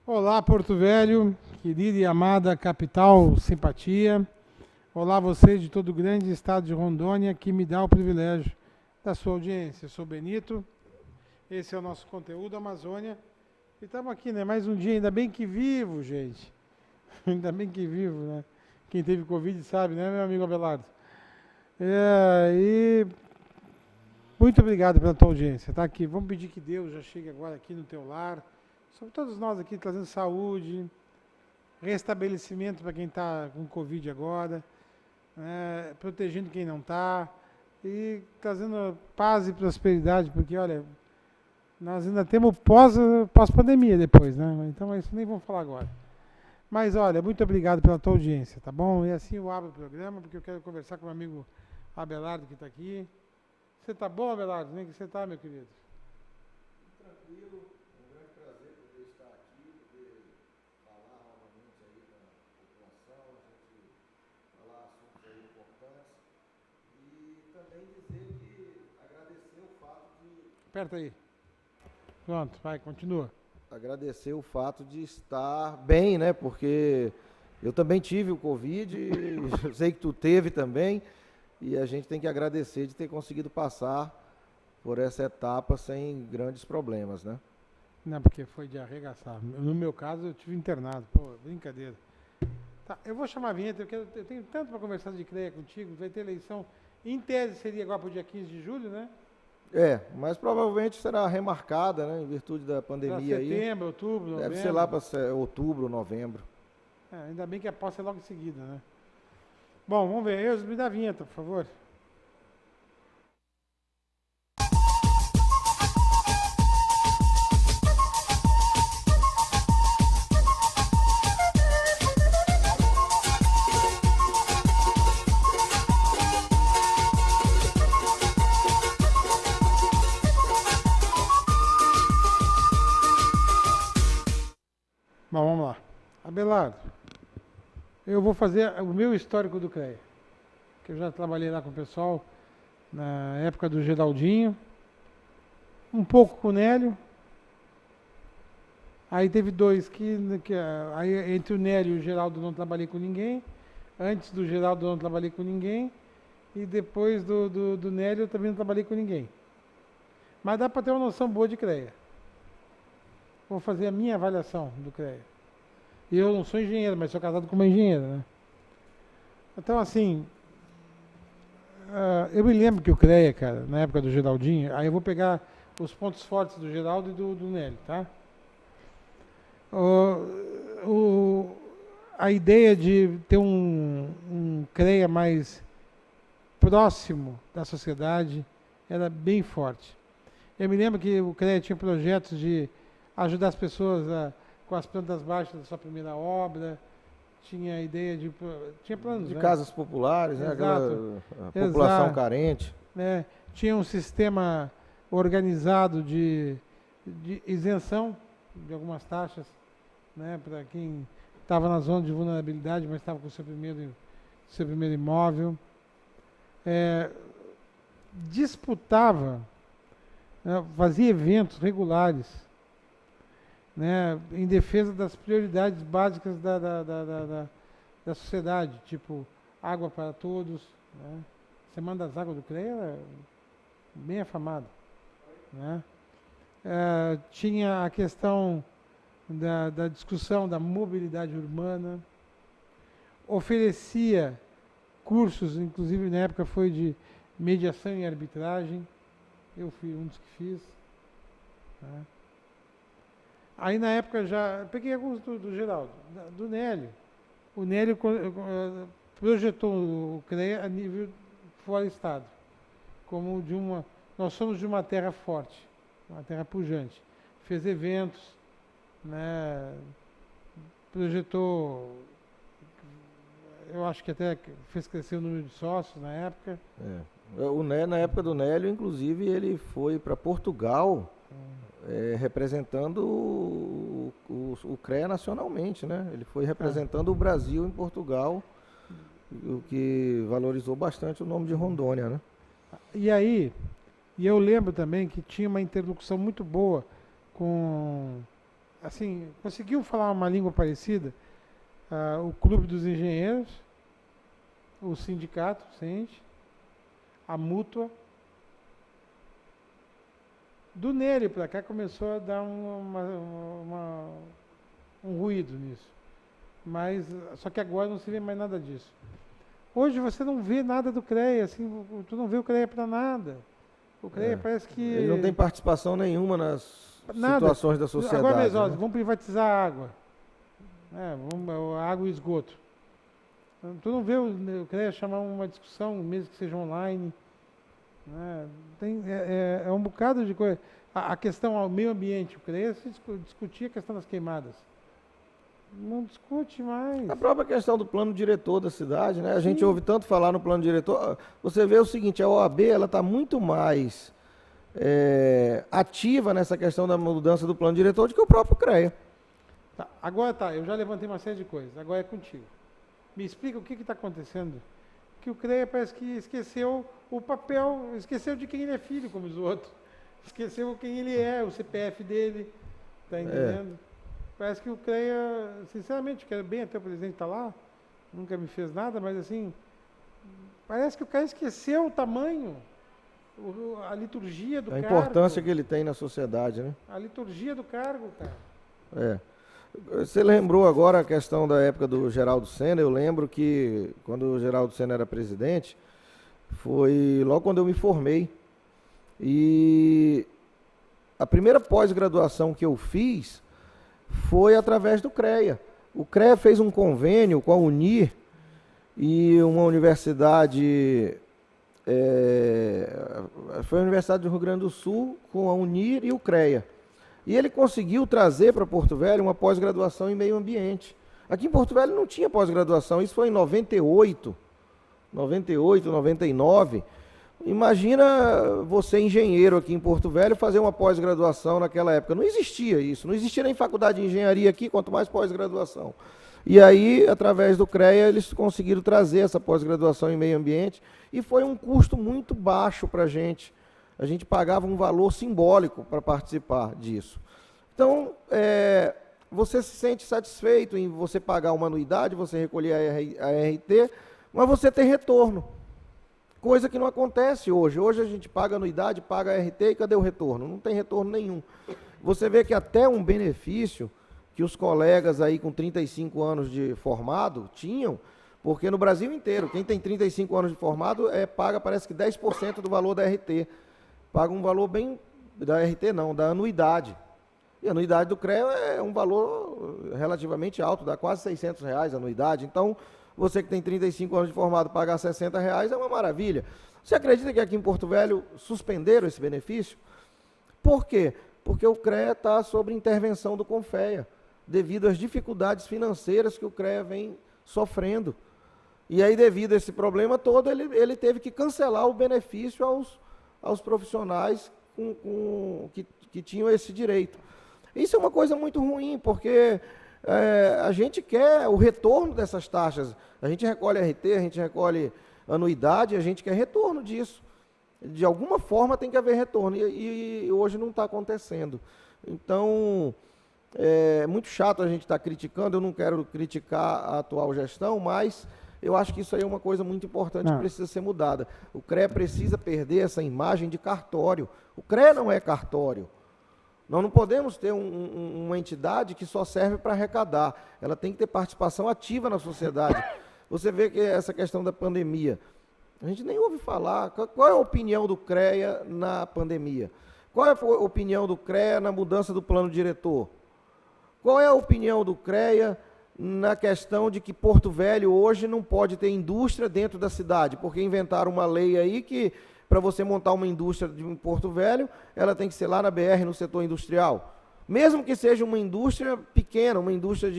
Olá, Porto Velho, querida e amada capital simpatia. Olá, você de todo o grande estado de Rondônia, que me dá o privilégio da sua audiência. Eu sou Benito, esse é o nosso conteúdo Amazônia. E estamos aqui, né? Mais um dia, ainda bem que vivo, gente. Ainda bem que vivo, né? Quem teve Covid sabe, né, meu amigo Abelardo? E muito obrigado pela tua audiência, tá aqui. Vamos pedir que Deus já chegue agora aqui no teu lar. Sobre todos nós aqui, trazendo saúde, restabelecimento para quem está com Covid agora, né, protegendo quem não está, e trazendo paz e prosperidade, porque, olha, nós ainda temos pós-pandemia depois, né? Então, isso nem vamos falar agora. Mas, olha, muito obrigado pela tua audiência, tá bom? E assim eu abro o programa, porque eu quero conversar com o meu amigo Abelardo, que está aqui. Você está bom, Abelardo? Como é que você está, meu querido? Tranquilo, um grande prazer poder estar aqui, poder falar novamente aí com a população, a gente falar assuntos aí importantes e também dizer que agradecer o fato de Aperta aí. Pronto, vai, continua. agradecer o fato de estar bem, né? Porque eu também tive o Covid, eu sei que tu teve também, e a gente tem que agradecer de ter conseguido passar por essa etapa sem grandes problemas, né? Não, porque foi de arregaçar. No meu caso, eu tive internado. Pô, brincadeira. Tá, eu vou chamar a vinheta, eu tenho tanto para conversar de CREA contigo, vai ter eleição. Em tese seria agora para o dia 15 de julho, né? É, mas provavelmente será remarcada, né, em virtude da Para pandemia aí. setembro, outubro, Deve ser lá novembro. para outubro, novembro. Ainda bem que a posse é logo em seguida, né? Bom, vamos ver. Eus, me dá a vinheta, por favor. Bom, vamos lá. Abelardo, eu vou fazer o meu histórico do CREA, que eu já trabalhei lá com o pessoal na época do Geraldinho, um pouco com o Nélio. Aí teve dois aí entre o Nélio e o Geraldo não trabalhei com ninguém. Antes do Geraldo não trabalhei com ninguém. E depois do Nélio eu também não trabalhei com ninguém. Mas dá para ter uma noção boa de CREA. Vou fazer a minha avaliação do CREA. E eu não sou engenheiro, mas sou casado com uma engenheira, né? Então, assim, eu me lembro que o CREA, cara, na época do Geraldinho, aí eu vou pegar os pontos fortes do Geraldo e do Nélio, tá? O, o, a ideia de ter um CREA mais próximo da sociedade era bem forte. Eu me lembro que o CREA tinha projetos de ajudar as pessoas com as plantas baixas da sua primeira obra, tinha a ideia de... Tinha planos, De né? casas populares, né? Exato, Aquela população exato. carente. Né? Tinha um sistema organizado de isenção de algumas taxas, né? Para quem estava na zona de vulnerabilidade, mas estava com o seu primeiro imóvel. Disputava, né? Fazia eventos regulares, né? Em defesa das prioridades básicas da sociedade, tipo água para todos, né? Semana das Águas do CREA era bem afamada, né? Tinha a questão da discussão da mobilidade urbana, oferecia cursos, inclusive na época foi de mediação e arbitragem, eu fui um dos que fiz, né? Aí na época já, peguei alguns do Geraldo, do Nélio. O Nélio projetou o CREA a nível fora estado, como nós somos de uma terra forte, uma terra pujante. Fez eventos, né? Projetou, eu acho que até fez crescer o número de sócios na época. Na época do Nélio, inclusive, ele foi para Portugal representando o CREA nacionalmente, né? Ele foi representando o Brasil em Portugal, o que valorizou bastante o nome de Rondônia, né? E aí, eu lembro também que tinha uma interlocução muito boa com assim, conseguiu falar uma língua parecida. O Clube dos Engenheiros, o sindicato, sente, a mútua. Do Nélio para cá começou a dar um ruído nisso. Mas, só que agora não se vê mais nada disso. Hoje você não vê nada do CREA, assim, tu não vê o CREA para nada. O CREA parece que... Ele não tem participação nenhuma nas situações da sociedade. Agora mesmo, né? vamos privatizar a água. A água e esgoto. Tu não vê o CREA chamar uma discussão, mesmo que seja online. Né? É um bocado de coisa. A questão ao meio ambiente, o CREA se discutia a questão das queimadas. Não discute mais. A própria questão do plano diretor da cidade, né? A gente ouve tanto falar no plano diretor. Você vê o seguinte, a OAB está muito mais ativa nessa questão da mudança do plano diretor do que o próprio CREA. Tá, agora eu já levantei uma série de coisas, agora é contigo. Me explica o que está acontecendo. Que o CREA parece que esqueceu o papel, esqueceu de quem ele é filho, como diz o outro. Esqueceu quem ele é, o CPF dele, tá entendendo? Parece que o CREA, sinceramente, quero bem até o presidente estar lá, nunca me fez nada, mas assim, parece que o cara esqueceu o tamanho, a liturgia do cargo. A importância que ele tem na sociedade, né? A liturgia do cargo, cara. Você lembrou agora a questão da época do Geraldo Senna. Eu lembro que quando o Geraldo Senna era presidente, foi logo quando eu me formei. E a primeira pós-graduação que eu fiz foi através do CREA. O CREA fez um convênio com a Unir e uma universidade, foi a Universidade do Rio Grande do Sul, com a Unir e o CREA. E ele conseguiu trazer para Porto Velho uma pós-graduação em meio ambiente. Aqui em Porto Velho não tinha pós-graduação, isso foi em 98, 99. Imagina você, engenheiro aqui em Porto Velho, fazer uma pós-graduação naquela época. Não existia isso, não existia nem faculdade de engenharia aqui, quanto mais pós-graduação. E aí, através do CREA, eles conseguiram trazer essa pós-graduação em meio ambiente e foi um custo muito baixo para a gente. A gente pagava um valor simbólico para participar disso. Então, você se sente satisfeito em você pagar uma anuidade, você recolher a RT, mas você tem retorno. Coisa que não acontece hoje. Hoje a gente paga anuidade, paga a RT e cadê o retorno? Não tem retorno nenhum. Você vê que até um benefício que os colegas aí com 35 anos de formado tinham, porque no Brasil inteiro, quem tem 35 anos de formado paga, parece que 10% do valor da RT. Paga um valor bem, da RT não, da anuidade. E a anuidade do CREA é um valor relativamente alto, dá quase R$600 a anuidade. Então, você que tem 35 anos de formado, pagar R$60 é uma maravilha. Você acredita que aqui em Porto Velho suspenderam esse benefício? Por quê? Porque o CREA está sob intervenção do CONFEA, devido às dificuldades financeiras que o CREA vem sofrendo. E aí, devido a esse problema todo, ele teve que cancelar o benefício aos profissionais que tinham esse direito. Isso é uma coisa muito ruim, porque a gente quer o retorno dessas taxas. A gente recolhe RT, a gente recolhe anuidade, a gente quer retorno disso. De alguma forma tem que haver retorno, e hoje não está acontecendo. Então, é muito chato a gente estar criticando, eu não quero criticar a atual gestão, mas eu acho que isso aí é uma coisa muito importante que precisa ser mudada. O CREA precisa perder essa imagem de cartório. O CREA não é cartório. Nós não podemos ter uma entidade que só serve para arrecadar. Ela tem que ter participação ativa na sociedade. Você vê que essa questão da pandemia, a gente nem ouve falar. Qual é a opinião do CREA na pandemia? Qual é a opinião do CREA na mudança do plano diretor? Qual é a opinião do CREA na questão de que Porto Velho hoje não pode ter indústria dentro da cidade? Porque inventaram uma lei aí que, para você montar uma indústria em Porto Velho, ela tem que ser lá na BR, no setor industrial. Mesmo que seja uma indústria pequena, uma indústria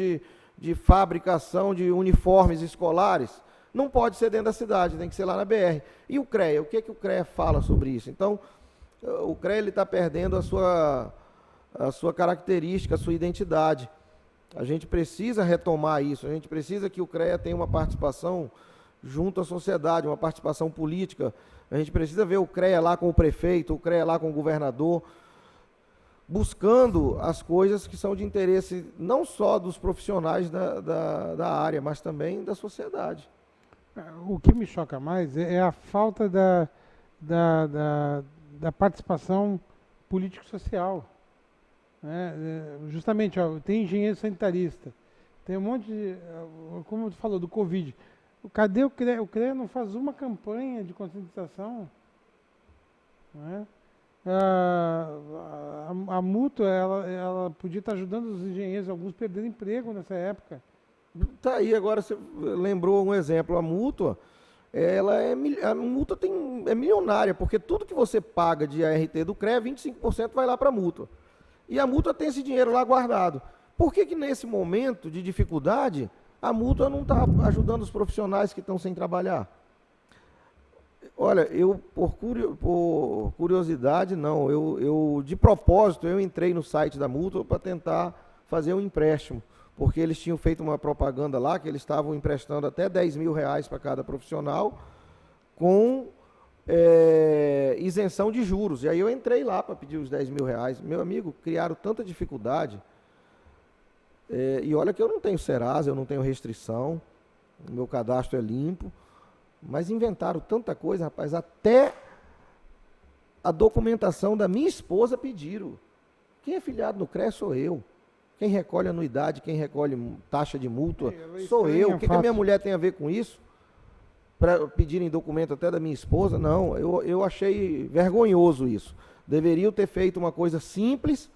de fabricação de uniformes escolares, não pode ser dentro da cidade, tem que ser lá na BR. E o CREA? O que o CREA fala sobre isso? Então, o CREA está perdendo a sua característica, a sua identidade. A gente precisa retomar isso, a gente precisa que o CREA tenha uma participação junto à sociedade, uma participação política. A gente precisa ver o CREA lá com o prefeito, o CREA lá com o governador. buscando as coisas que são de interesse não só dos profissionais da área, mas também da sociedade. O que me choca mais é a falta da, da, da participação político-social. Né? Justamente, ó, tem engenheiro sanitarista, tem um monte de, como tu falou, do Covid. Cadê o CREA? O CREA não faz uma campanha de conscientização. Né? A Mútua, ela podia estar ajudando os engenheiros, alguns perderam emprego nessa época. Tá aí, agora você lembrou um exemplo, a Mútua, a multa é milionária, porque tudo que você paga de ART do CREA, 25% vai lá para a Mútua. E a Mútua tem esse dinheiro lá guardado. Por que nesse momento de dificuldade, a Mútua não está ajudando os profissionais que estão sem trabalhar? Olha, eu por curiosidade, não, eu de propósito, eu entrei no site da Mútua para tentar fazer um empréstimo, porque eles tinham feito uma propaganda lá, que eles estavam emprestando até R$10.000 para cada profissional, com isenção de juros. E aí eu entrei lá para pedir os R$10.000. Meu amigo, criaram tanta dificuldade, e olha que eu não tenho Serasa, eu não tenho restrição, o meu cadastro é limpo, mas inventaram tanta coisa, rapaz, até a documentação da minha esposa pediram. Quem é filiado no CREA sou eu. Quem recolhe anuidade, quem recolhe taxa de multa, sou eu. O que a minha mulher tem a ver com isso? Para pedirem documento até da minha esposa? Não, eu achei vergonhoso isso. Deveriam ter feito uma coisa simples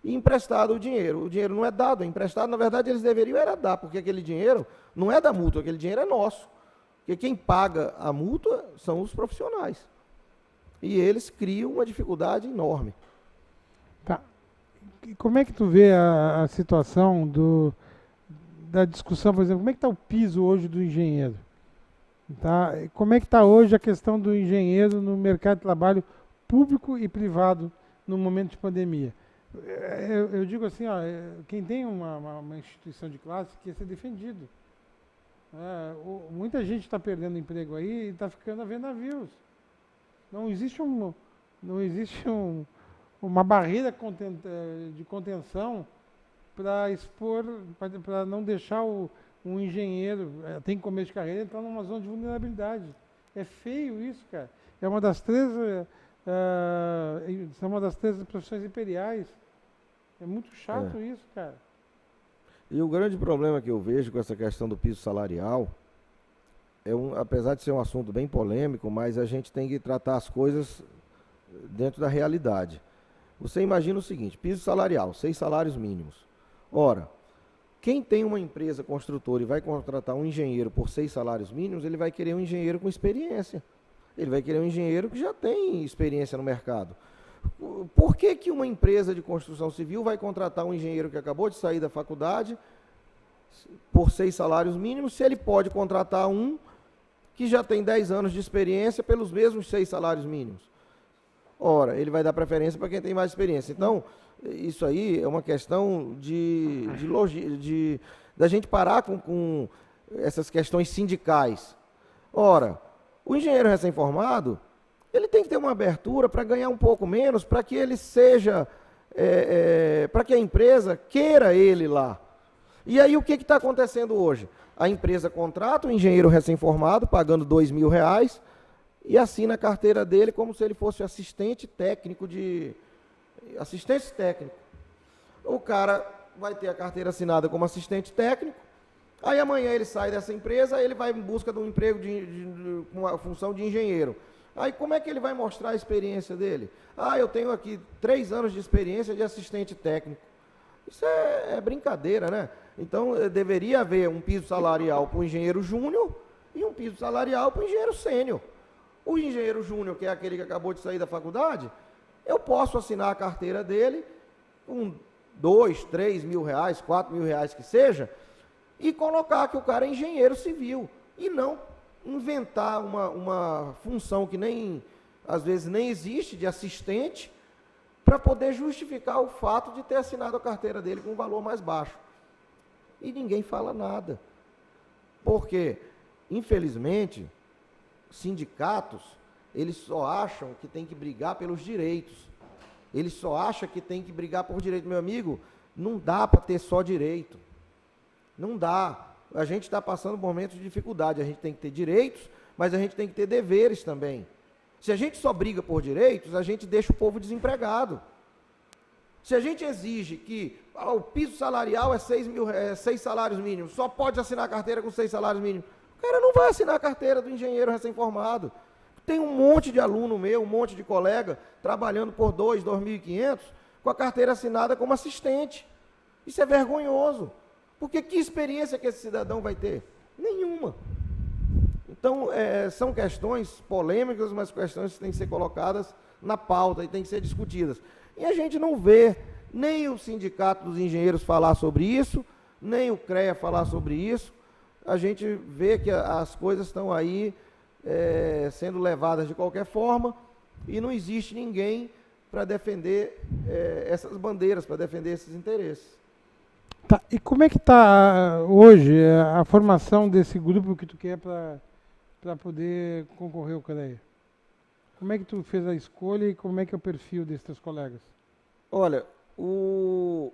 e emprestado o dinheiro. O dinheiro não é dado, é emprestado. Na verdade, eles deveriam era dar, porque aquele dinheiro não é da multa, aquele dinheiro é nosso. Porque quem paga a multa são os profissionais. E eles criam uma dificuldade enorme. Tá. E como é que tu vê a situação da discussão, por exemplo, como é que está o piso hoje do engenheiro? Tá? Como é que está hoje a questão do engenheiro no mercado de trabalho público e privado no momento de pandemia? Eu digo assim, ó, quem tem uma instituição de classe quer ser defendido. Muita gente está perdendo emprego aí e está ficando a ver navios. Não existe uma barreira de contenção para expor, para não deixar um engenheiro, tem começo de carreira, entrar numa zona de vulnerabilidade. É feio isso, cara. É uma das três, são uma das três profissões imperiais. É muito chato isso, cara. E o grande problema que eu vejo com essa questão do piso salarial, apesar de ser um assunto bem polêmico, mas a gente tem que tratar as coisas dentro da realidade. Você imagina o seguinte, piso salarial, 6 salários mínimos. Ora, quem tem uma empresa construtora e vai contratar um engenheiro por 6 salários mínimos, ele vai querer um engenheiro com experiência. Ele vai querer um engenheiro que já tem experiência no mercado. Por que uma empresa de construção civil vai contratar um engenheiro que acabou de sair da faculdade por 6 salários mínimos, se ele pode contratar um que já tem 10 anos de experiência pelos mesmos 6 salários mínimos? Ora, ele vai dar preferência para quem tem mais experiência. Então, isso aí é uma questão da gente parar com essas questões sindicais. Ora, o engenheiro recém-formado, ele tem que ter uma abertura para ganhar um pouco menos, para que ele seja, para que a empresa queira ele lá. E aí o que está acontecendo hoje? A empresa contrata o engenheiro recém-formado, pagando R$2.000, e assina a carteira dele como se ele fosse assistente técnico assistente técnico. O cara vai ter a carteira assinada como assistente técnico, aí amanhã ele sai dessa empresa, aí ele vai em busca de um emprego com uma função de engenheiro. Aí como é que ele vai mostrar a experiência dele? Eu tenho aqui 3 anos de experiência de assistente técnico. Isso é brincadeira, né? Então deveria haver um piso salarial para o engenheiro júnior e um piso salarial para o engenheiro sênior. O engenheiro júnior, que é aquele que acabou de sair da faculdade, eu posso assinar a carteira dele com R$2.000, R$3.000, R$4.000 que seja, e colocar que o cara é engenheiro civil, e não inventar uma função que às vezes nem existe, de assistente, para poder justificar o fato de ter assinado a carteira dele com um valor mais baixo. E ninguém fala nada. Porque, infelizmente, sindicatos, eles só acham que tem que brigar pelos direitos. Ele só acha que tem que brigar por direito. Meu amigo, não dá para ter só direito. Não dá. A gente está passando por momentos de dificuldade. A gente tem que ter direitos, mas a gente tem que ter deveres também. Se a gente só briga por direitos, a gente deixa o povo desempregado. Se a gente exige que o piso salarial é 6 salários mínimos, só pode assinar a carteira com 6 salários mínimos, o cara não vai assinar a carteira do engenheiro recém-formado. Tem um monte de aluno meu, um monte de colega, trabalhando por 2.500, com a carteira assinada como assistente. Isso é vergonhoso. Porque que experiência que esse cidadão vai ter? Nenhuma. Então, são questões polêmicas, mas questões que têm que ser colocadas na pauta e têm que ser discutidas. E a gente não vê nem o Sindicato dos Engenheiros falar sobre isso, nem o CREA falar sobre isso. A gente vê que as coisas estão aí sendo levadas de qualquer forma e não existe ninguém para defender essas bandeiras, para defender esses interesses. Tá, e como é que está hoje a formação desse grupo que tu quer para poder concorrer ao CREA? Como é que tu fez a escolha e como é que é o perfil desses teus colegas? Olha, o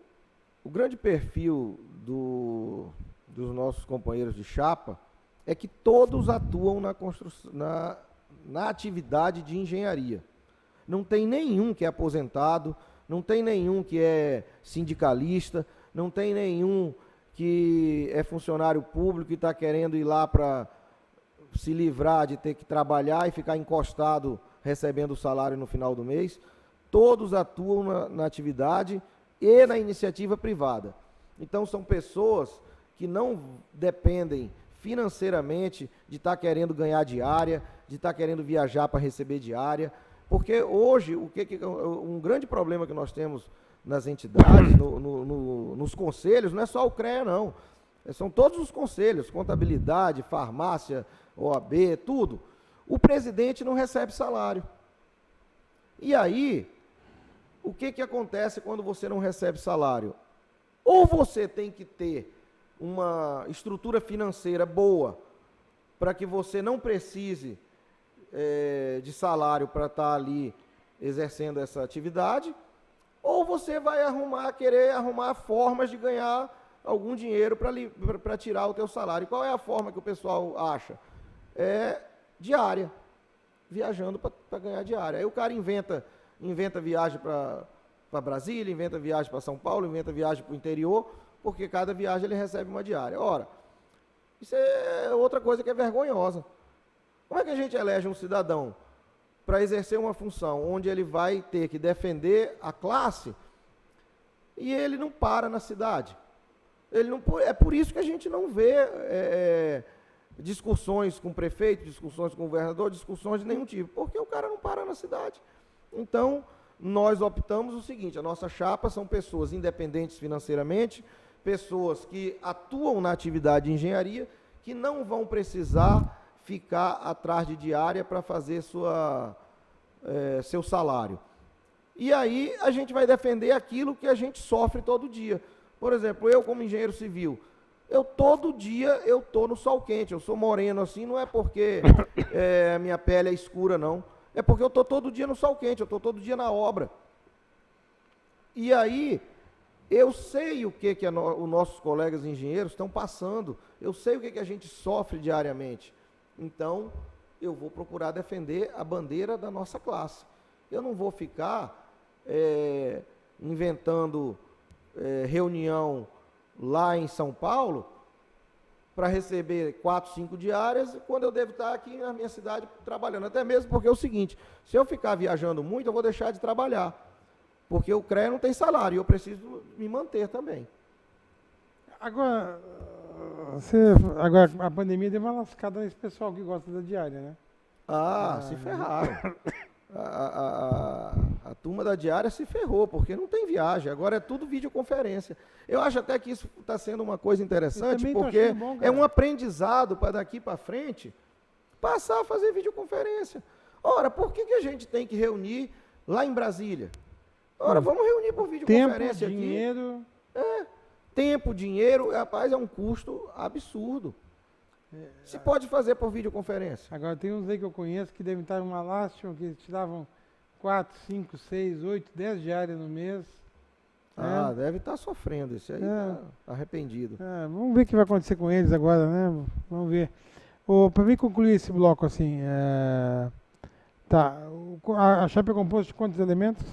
grande perfil dos nossos companheiros de chapa é que todos atuam na atividade de engenharia. Não tem nenhum que é aposentado, não tem nenhum que é sindicalista, não tem nenhum que é funcionário público e está querendo ir lá para se livrar de ter que trabalhar e ficar encostado recebendo o salário no final do mês. Todos atuam na atividade e na iniciativa privada. Então, são pessoas que não dependem financeiramente de estar querendo ganhar diária, de estar querendo viajar para receber diária, porque hoje, um grande problema que nós temos nas entidades, nos conselhos, não é só o CREA, não. São todos os conselhos, contabilidade, farmácia, OAB, tudo. O presidente não recebe salário. E aí, o que acontece quando você não recebe salário? Ou você tem que ter uma estrutura financeira boa para que você não precise de salário para estar ali exercendo essa atividade, ou você vai querer arrumar formas de ganhar algum dinheiro para tirar o teu salário. Qual é a forma que o pessoal acha? Diária, viajando para ganhar diária. Aí o cara inventa viagem para Brasília, inventa viagem para São Paulo, inventa viagem para o interior, porque cada viagem ele recebe uma diária. Ora, isso é outra coisa que é vergonhosa. Como é que a gente elege um cidadão para exercer uma função onde ele vai ter que defender a classe e ele não para na cidade? É por isso que a gente não vê discussões com o prefeito, discussões com o governador, discussões de nenhum tipo, porque o cara não para na cidade. Então, nós optamos o seguinte: a nossa chapa são pessoas independentes financeiramente, pessoas que atuam na atividade de engenharia, que não vão precisar ficar atrás de diária para fazer seu salário. E aí a gente vai defender aquilo que a gente sofre todo dia. Por exemplo, eu como engenheiro civil, todo dia eu estou no sol quente. Eu sou moreno assim, não é porque a minha pele é escura, não. É porque eu estou todo dia no sol quente, eu estou todo dia na obra. E aí, eu sei o que os nossos colegas engenheiros estão passando, eu sei o que a gente sofre diariamente. Então, eu vou procurar defender a bandeira da nossa classe. Eu não vou ficar inventando reunião lá em São Paulo para receber 4, 5 diárias, quando eu devo estar aqui na minha cidade trabalhando. Até mesmo porque é o seguinte: se eu ficar viajando muito, eu vou deixar de trabalhar, porque o CREA não tem salário e eu preciso me manter também. Agora, a pandemia deu uma lascada nesse pessoal que gosta da diária, né? Se ferraram. A turma da diária se ferrou, porque não tem viagem, agora é tudo videoconferência. Eu acho até que isso está sendo uma coisa interessante, porque é um aprendizado para daqui para frente passar a fazer videoconferência. Ora, por que a gente tem que reunir lá em Brasília? Ora, vamos reunir por videoconferência aqui. Dinheiro. Tempo, dinheiro, rapaz, é um custo absurdo. Se pode fazer por videoconferência. Agora, tem uns aí que eu conheço que devem estar uma lástima, que eles tiravam 4, 5, 6, 8, 10 diárias no mês. Deve estar sofrendo. Esse aí tá arrependido. Vamos ver o que vai acontecer com eles agora, né? Vamos ver. Para mim concluir esse bloco assim, a chapa é composta de quantos elementos?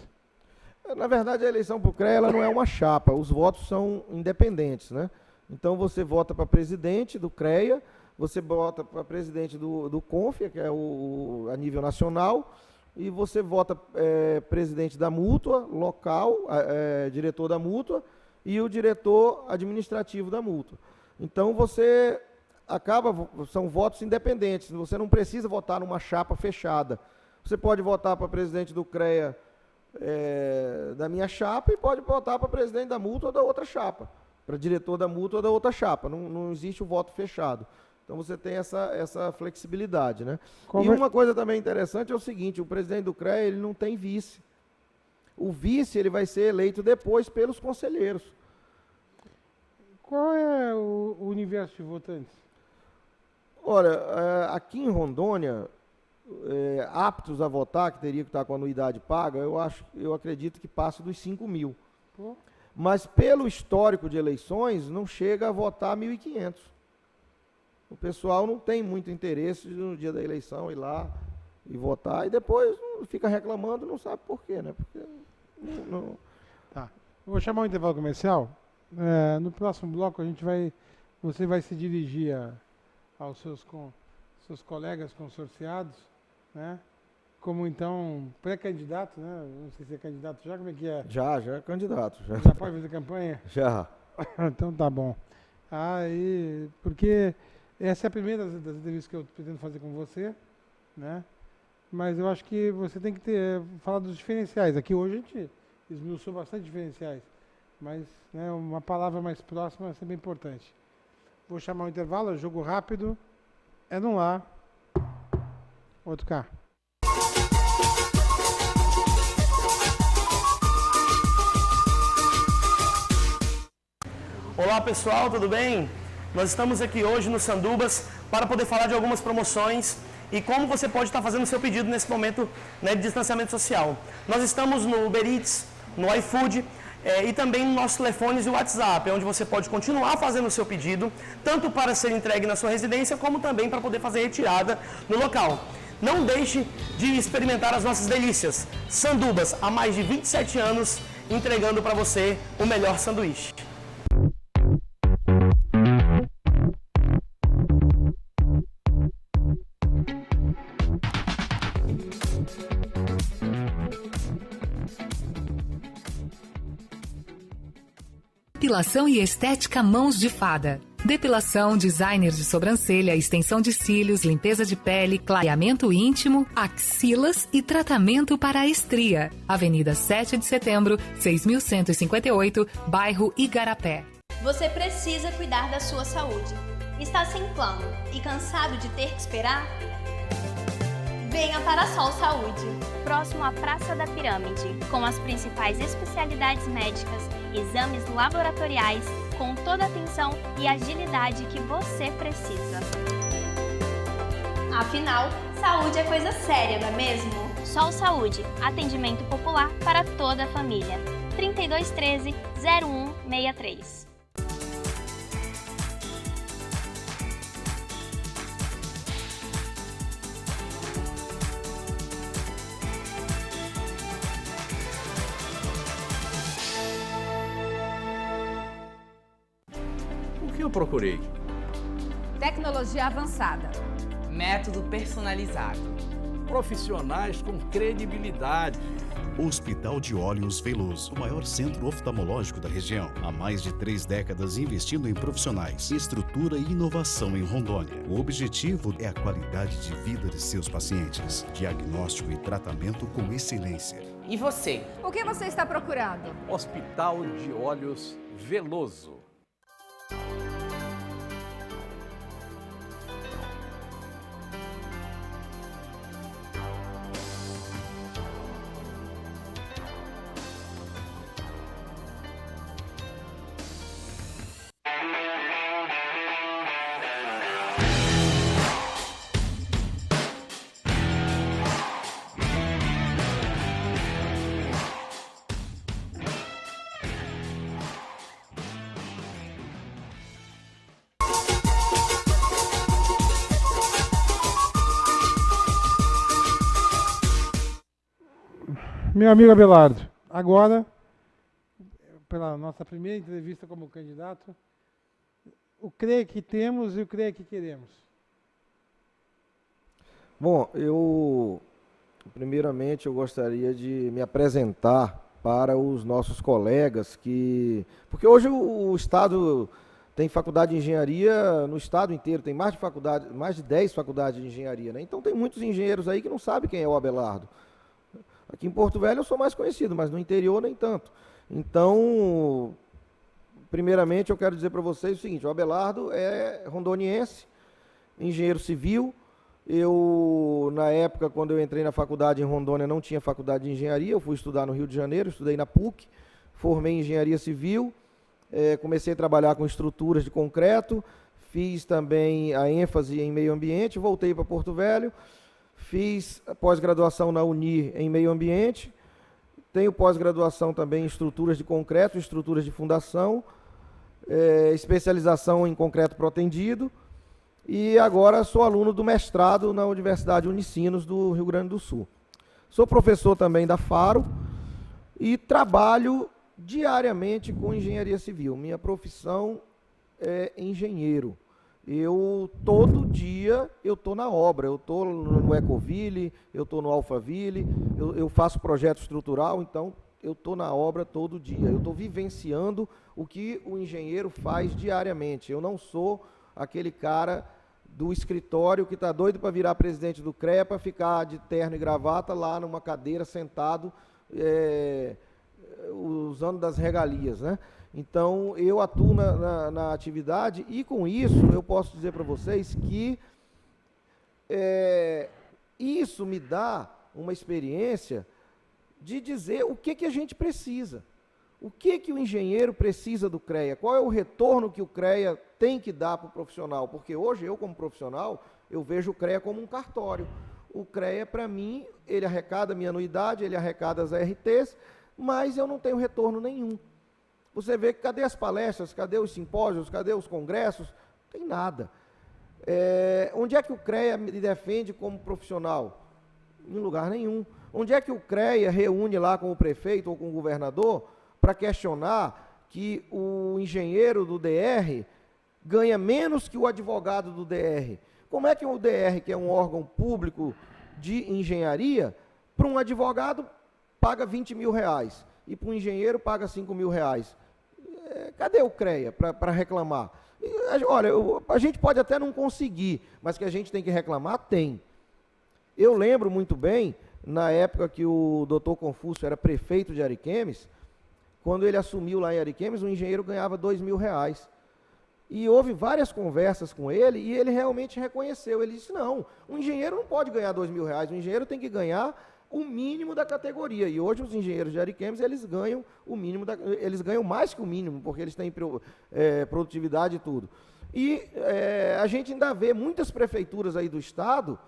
Na verdade, a eleição para o CREA ela não é uma chapa, os votos são independentes, né? Então você vota para presidente do CREA, você vota para presidente do CONFIA, que é a nível nacional, e você vota presidente da mútua, local, diretor da mútua, e o diretor administrativo da mútua. Então você são votos independentes, você não precisa votar numa chapa fechada. Você pode votar para presidente do CREA da minha chapa e pode votar para presidente da mútua ou da outra chapa, para diretor da mútua ou da outra chapa. Não existe o voto fechado. Então você tem essa flexibilidade, né? E uma coisa também interessante é o seguinte: o presidente do CREA ele não tem vice. O vice ele vai ser eleito depois pelos conselheiros. Qual é o universo de votantes? Olha, aqui em Rondônia, aptos a votar, que teria que estar com a anuidade paga, eu acredito que passa dos 5 mil. Pô. Mas pelo histórico de eleições, não chega a votar 1.500. O pessoal não tem muito interesse de, no dia da eleição ir lá e votar, e depois fica reclamando, não sabe por quê, né? Porque não... Tá. Eu vou chamar um intervalo comercial. No próximo bloco você vai se dirigir aos seus colegas consorciados, né? Como então pré-candidato, né? Não sei se é candidato já, como é que é? Já é candidato. Já pode fazer campanha? Já. Então tá bom. Porque essa é a primeira das entrevistas que eu pretendo fazer com você, né? Mas eu acho que você tem que falar dos diferenciais. Aqui hoje a gente esmiuçou bastante diferenciais, mas né, uma palavra mais próxima é sempre importante. Vou chamar o intervalo, jogo rápido, no lá, outro cá. Olá pessoal, tudo bem? Nós estamos aqui hoje no Sandubas para poder falar de algumas promoções e como você pode estar fazendo o seu pedido nesse momento, né, de distanciamento social. Nós estamos no Uber Eats, no iFood e também nos nossos telefones e WhatsApp, onde você pode continuar fazendo o seu pedido, tanto para ser entregue na sua residência, como também para poder fazer retirada no local. Não deixe de experimentar as nossas delícias. Sandubas, há mais de 27 anos, entregando para você o melhor sanduíche. Depilação e estética Mãos de Fada. Depilação, designer de sobrancelha, extensão de cílios, limpeza de pele, clareamento íntimo, axilas e tratamento para a estria. Avenida 7 de Setembro, 6.158, bairro Igarapé. Você precisa cuidar da sua saúde. Está sem plano e cansado de ter que esperar? Venha para a Sol Saúde, próximo à Praça da Pirâmide, com as principais especialidades médicas, exames laboratoriais, com toda a atenção e agilidade que você precisa. Afinal, saúde é coisa séria, não é mesmo? Sol Saúde, atendimento popular para toda a família. 3213-0163. O que eu procurei? Tecnologia avançada. Método personalizado. Profissionais com credibilidade. Hospital de Olhos Veloso, o maior centro oftalmológico da região. Há mais de 3 décadas investindo em profissionais, estrutura e inovação em Rondônia. O objetivo é a qualidade de vida de seus pacientes. Diagnóstico e tratamento com excelência. E você? O que você está procurando? Hospital de Olhos Veloso. Meu amigo Abelardo, agora, pela nossa primeira entrevista como candidato, o CREA que temos e o CREA que queremos. Bom, primeiramente, eu gostaria de me apresentar para os nossos colegas porque hoje o Estado tem faculdade de engenharia no Estado inteiro, tem mais de 10 faculdades de engenharia, né? Então tem muitos engenheiros aí que não sabem quem é o Abelardo. Aqui em Porto Velho eu sou mais conhecido, mas no interior nem tanto. Então, primeiramente eu quero dizer para vocês o seguinte: o Abelardo é rondoniense, engenheiro civil. Na época, quando eu entrei na faculdade em Rondônia, não tinha faculdade de engenharia, eu fui estudar no Rio de Janeiro, estudei na PUC, formei em engenharia civil, comecei a trabalhar com estruturas de concreto, fiz também a ênfase em meio ambiente, voltei para Porto Velho, fiz pós-graduação na Uni em meio ambiente, tenho pós-graduação também em estruturas de concreto, estruturas de fundação, especialização em concreto protendido, e agora sou aluno do mestrado na Universidade Unicinos do Rio Grande do Sul. Sou professor também da Faro e trabalho diariamente com engenharia civil. Minha profissão é engenheiro. Todo dia eu estou na obra, eu estou no Ecoville, eu estou no Alphaville, eu faço projeto estrutural, então eu estou na obra todo dia. Eu estou vivenciando o que o engenheiro faz diariamente. Eu não sou aquele cara do escritório que está doido para virar presidente do CREA, para ficar de terno e gravata lá numa cadeira sentado, usando das regalias, né? Então, eu atuo na atividade e, com isso, eu posso dizer para vocês que isso me dá uma experiência de dizer o que a gente precisa. O que o engenheiro precisa do CREA? Qual é o retorno que o CREA tem que dar para o profissional? Porque hoje, eu como profissional, eu vejo o CREA como um cartório. O CREA, para mim, ele arrecada a minha anuidade, ele arrecada as ARTs, mas eu não tenho retorno nenhum. Você vê que cadê as palestras, cadê os simpósios, cadê os congressos? Não tem nada. Onde é que o CREA me defende como profissional? Em lugar nenhum. Onde é que o CREA reúne lá com o prefeito ou com o governador para questionar que o engenheiro do DR ganha menos que o advogado do DR? Como é que o DR, que é um órgão público de engenharia, para um advogado paga 20 mil reais e para um engenheiro paga 5 mil reais? Cadê o CREA para reclamar? Olha, a gente pode até não conseguir, mas que a gente tem que reclamar, tem. Eu lembro muito bem, na época que o doutor Confúcio era prefeito de Ariquemes, quando ele assumiu lá em Ariquemes, o engenheiro ganhava 2 mil reais. E houve várias conversas com ele e ele realmente reconheceu. Ele disse, não, o engenheiro não pode ganhar 2 mil reais, o engenheiro tem que ganhar o mínimo da categoria. E hoje os engenheiros de Ariquemes, eles ganham o mínimo, eles ganham mais que o mínimo, porque eles têm produtividade e tudo. E a gente ainda vê muitas prefeituras aí do estado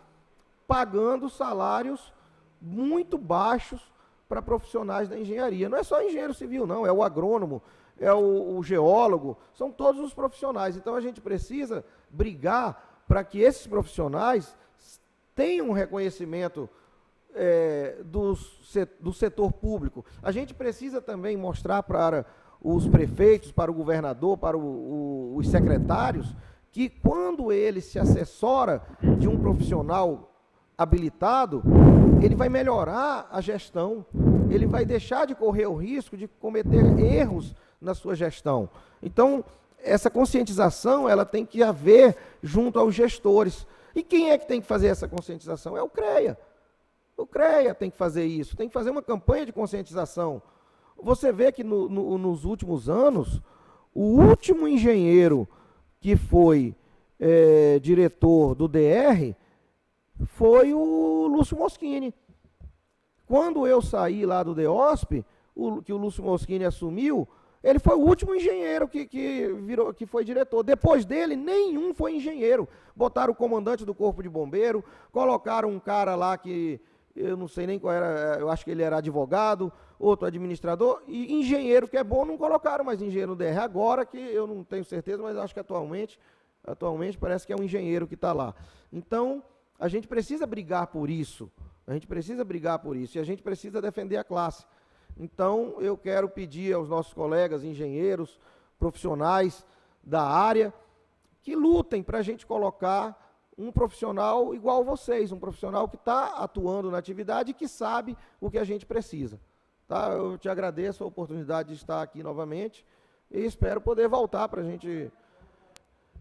pagando salários muito baixos para profissionais da engenharia. Não é só engenheiro civil, não, é o agrônomo, é o geólogo, são todos os profissionais. Então a gente precisa brigar para que esses profissionais tenham um reconhecimento do setor público. A gente precisa também mostrar para os prefeitos, para o governador, para os secretários, que quando ele se assessora de um profissional habilitado, ele vai melhorar a gestão, ele vai deixar de correr o risco de cometer erros na sua gestão. Então, essa conscientização, ela tem que haver junto aos gestores. E quem é que tem que fazer essa conscientização? É o CREA. O CREA tem que fazer isso, tem que fazer uma campanha de conscientização. Você vê que nos últimos anos, o último engenheiro que foi diretor do DR foi o Lúcio Moschini. Quando eu saí lá do DEOSP, que o Lúcio Moschini assumiu, ele foi o último engenheiro que foi diretor. Depois dele, nenhum foi engenheiro. Botaram o comandante do Corpo de Bombeiro, colocaram um cara lá que eu não sei nem qual era, eu acho que ele era advogado, outro administrador, e engenheiro, que é bom, não colocaram mais engenheiro no DR agora, que eu não tenho certeza, mas acho que atualmente parece que é um engenheiro que está lá. Então, a gente precisa brigar por isso, A gente precisa brigar por isso e a gente precisa defender a classe. Então, eu quero pedir aos nossos colegas engenheiros, profissionais da área, que lutem para a gente colocar um profissional igual vocês, um profissional que está atuando na atividade e que sabe o que a gente precisa. Tá? Eu te agradeço a oportunidade de estar aqui novamente e espero poder voltar para a gente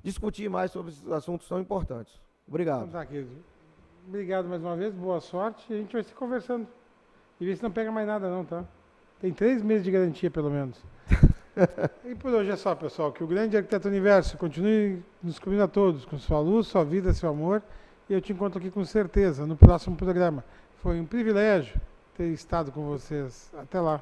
discutir mais sobre esses assuntos tão importantes. Obrigado. Então tá, querido. Obrigado mais uma vez, boa sorte. E a gente vai se conversando. E ver se não pega mais nada não, tá? Tem 3 meses de garantia, pelo menos. E por hoje é só, pessoal. Que o grande arquiteto universo continue nos cobrindo a todos, com sua luz, sua vida, seu amor. E eu te encontro aqui com certeza no próximo programa. Foi um privilégio ter estado com vocês. Até lá.